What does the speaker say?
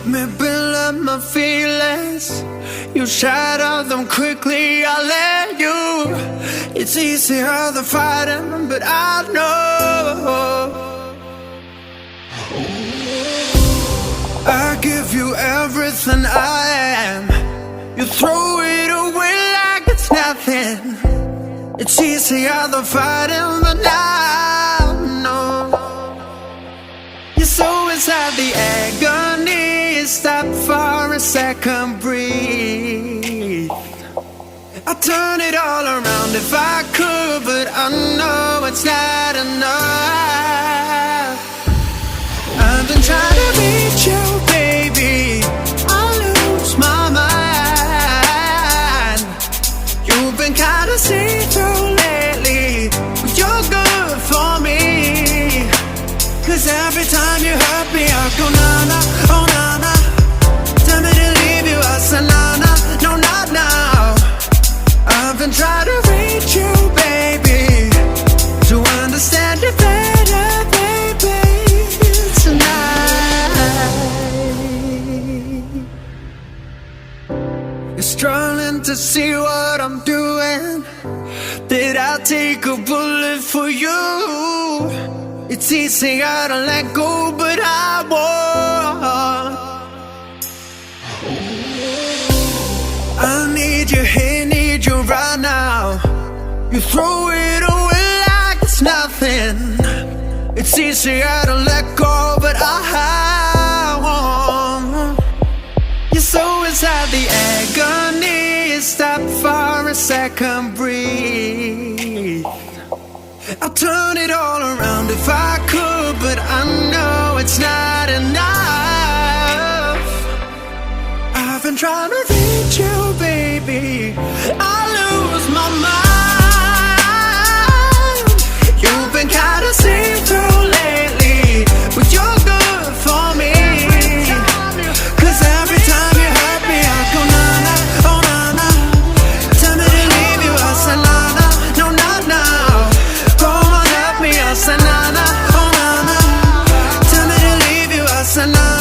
let me build up my feelings. You shatter them quickly, I let you. It's easier than fighting, but I know I give you everything I am. You throw it away like it's nothing. It's easier than fighting, but I know you're so inside the agony. Stop for a second, breathe. I'd turn it all around if I could, but I know it's not enough. I've been trying to reach you, baby. I lose my mind. You've been kinda see-through lately, but you're good for me. Cause every time you hurt me, I go na-na, oh na-na. Tell me to leave you, I say na-na, no not now. I've been trying to reach you, baby, to understand you better, baby, tonight. You're struggling to see what I'm doing. Did I take a bullet for you? It's easier to let go, but I won't. I need you here, need you right now. You throw it away like it's nothing. It's easier to let go, but I won't. You're so inside the agony. Stop for a second, breathe. I'll turn it all around if I could, but I know it's not enough. I've been trying to reach you, baby. I lose my mind. You've been kinda see-through lately, but you're good for me. Cause every time you hurt me, I go na-na, oh na-na. Tell me to leave you, I say na-na, no not now. Go on, help me, I say na-na, oh na-na. Tell me to leave you, I say na-na.